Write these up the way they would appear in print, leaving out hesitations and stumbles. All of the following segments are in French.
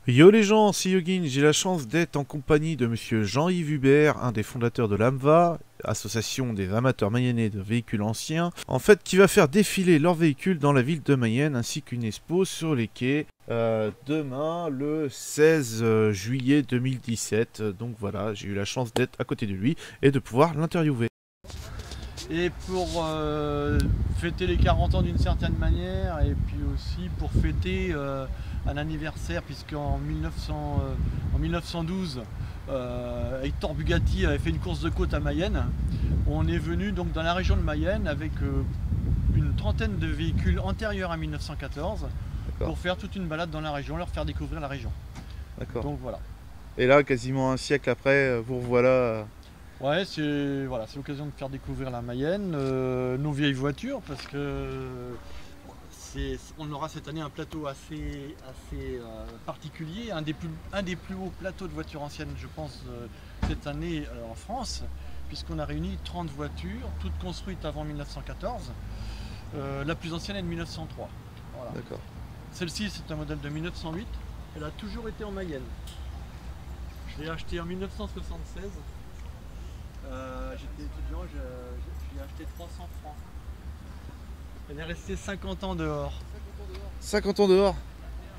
Yo les gens, c'est Yogin, j'ai la chance d'être en compagnie de monsieur Jean-Yves Hubert, un des fondateurs de l'AMVA, association des amateurs mayennais de véhicules anciens, en fait qui va faire défiler leurs véhicules dans la ville de Mayenne ainsi qu'une expo sur les quais demain le 16 juillet 2017. Donc voilà, j'ai eu la chance d'être à côté de lui et de pouvoir l'interviewer. Et pour fêter les 40 ans d'une certaine manière, et puis aussi pour fêter un anniversaire, puisqu'en 1912, Hector Bugatti avait fait une course de côte à Mayenne. On est venu donc dans la région de Mayenne avec une trentaine de véhicules antérieurs à 1914 pour faire toute une balade dans la région, leur faire découvrir la région. D'accord. Donc voilà. Et là, quasiment un siècle après, vous revoilà. Ouais, c'est l'occasion de faire découvrir la Mayenne, nos vieilles voitures, parce que on aura cette année un plateau assez particulier, un des plus hauts plateaux de voitures anciennes, je pense, cette année en France, puisqu'on a réuni 30 voitures, toutes construites avant 1914. La plus ancienne est de 1903. Voilà. D'accord. Celle-ci, c'est un modèle de 1908. Elle a toujours été en Mayenne. Je l'ai achetée en 1976. J'étais étudiant, j'ai acheté 300 francs. Elle est restée 50 ans dehors. 50 ans dehors.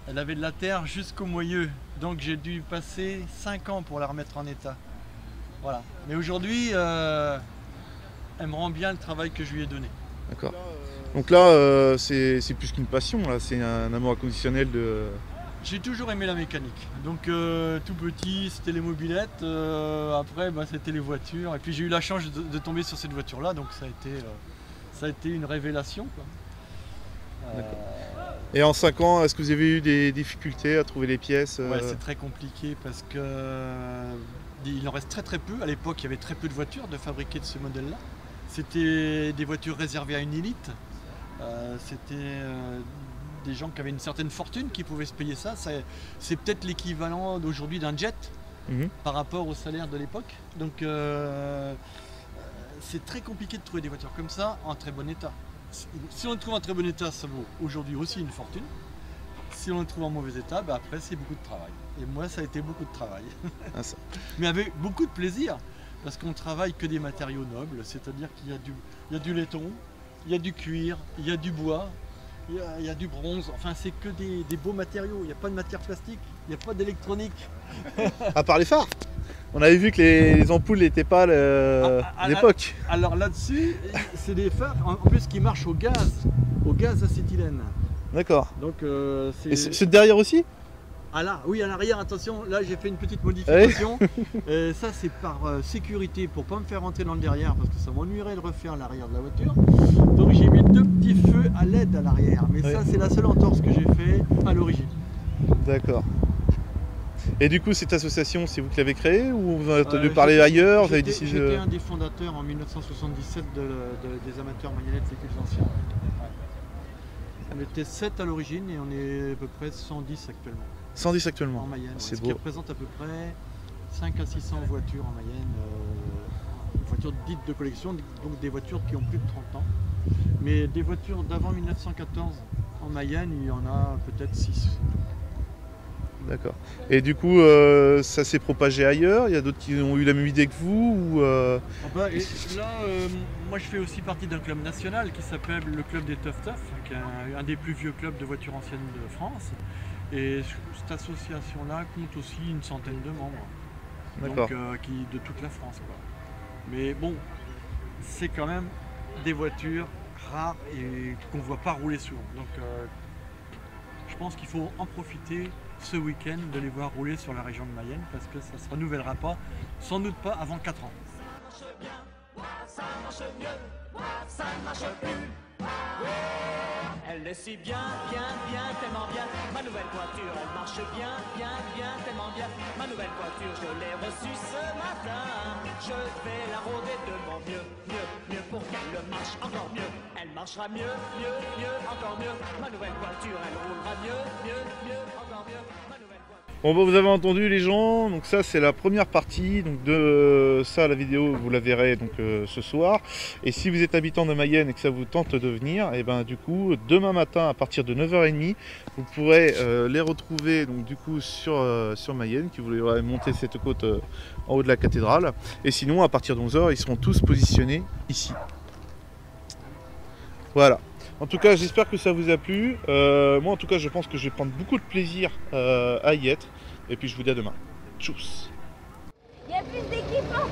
Elle avait de la terre jusqu'au moyeu, donc j'ai dû passer 5 ans pour la remettre en état. Voilà. Mais aujourd'hui, elle me rend bien le travail que je lui ai donné. D'accord. Donc là, c'est plus qu'une passion, là, c'est un amour inconditionnel de... J'ai toujours aimé la mécanique, donc tout petit c'était les mobylettes, après c'était les voitures, et puis j'ai eu la chance de tomber sur cette voiture là, donc ça a été une révélation, quoi. Et en 5 ans, est-ce que vous avez eu des difficultés à trouver les pièces Ouais, c'est très compliqué parce que il en reste très peu. À l'époque il y avait très peu de voitures de fabriquer de ce modèle là, c'était des voitures réservées à une élite, c'était des gens qui avaient une certaine fortune qui pouvaient se payer ça. C'est peut-être l'équivalent d'aujourd'hui d'un jet par rapport au salaire de l'époque. Donc c'est très compliqué de trouver des voitures comme ça en très bon état. Si on le trouve en très bon état, ça vaut aujourd'hui aussi une fortune. Si on le trouve en mauvais état, après c'est beaucoup de travail. Et moi ça a été beaucoup de travail. Ah, ça. Mais avec beaucoup de plaisir, parce qu'on travaille que des matériaux nobles, c'est-à-dire qu'il y a du laiton, il y a du cuir, il y a du bois, il y a du bronze, enfin c'est que des beaux matériaux, il n'y a pas de matière plastique, il n'y a pas d'électronique. À part les phares. On avait vu que les ampoules n'étaient pas à l'époque. Alors là-dessus, c'est des phares en plus qui marchent au gaz acétylène. D'accord. Donc Et c'est derrière aussi? Ah là, oui, à l'arrière, attention, là j'ai fait une petite modification. Ça c'est par sécurité, pour pas me faire rentrer dans le derrière, parce que ça m'ennuierait de refaire l'arrière de la voiture. Donc j'ai mis 2 petits feux à LED à l'arrière, mais ça c'est la seule entorse que j'ai fait à l'origine. D'accord. Et du coup, cette association, c'est vous qui l'avez créée ou vous en avez entendu parler ailleurs? J'étais un des fondateurs en 1977 des amateurs mayennais de véhicules anciens. Ouais. On était 7 à l'origine et on est à peu près 110 actuellement. 110 actuellement. En Mayenne, C'est ce beau. qui représente à peu près 5 à 600 voitures en Mayenne, voitures dites de collection, donc des voitures qui ont plus de 30 ans. Mais des voitures d'avant 1914 en Mayenne, il y en a peut-être 6. D'accord. Et du coup, ça s'est propagé ailleurs? Il y a d'autres qui ont eu la même idée que vous ou Et là, moi je fais aussi partie d'un club national qui s'appelle le club des Tough Tough, qui est un des plus vieux clubs de voitures anciennes de France. Et cette association-là compte aussi une centaine de membres, donc de toute la France, quoi. Mais bon, c'est quand même des voitures rares et qu'on ne voit pas rouler souvent. Donc je pense qu'il faut en profiter ce week-end de les voir rouler sur la région de Mayenne, parce que ça ne se renouvellera pas, sans doute pas avant 4 ans. Ça marche bien, ça marche mieux, ça marche plus. Elle est si bien, tellement bien. Ma nouvelle voiture, elle marche bien, tellement bien. Ma nouvelle voiture, je l'ai reçue ce matin. Je vais la rôder de mon mieux pour qu'elle marche encore mieux. Elle marchera mieux, encore mieux. Ma nouvelle voiture, elle roulera mieux, encore mieux. Ma nouvelle voiture. Bon, bah, vous avez entendu les gens, donc ça c'est la première partie, donc de ça la vidéo vous la verrez donc ce soir. Et si vous êtes habitant de Mayenne et que ça vous tente de venir, et ben du coup demain matin à partir de 9h30 vous pourrez les retrouver donc du coup sur Mayenne, qui voudrait monter cette côte en haut de la cathédrale. Et sinon à partir de 11h ils seront tous positionnés ici. Voilà. En tout cas, j'espère que ça vous a plu. Moi, en tout cas, je pense que je vais prendre beaucoup de plaisir à y être. Et puis, je vous dis à demain. Tchuss. Il y a plus d'équipements.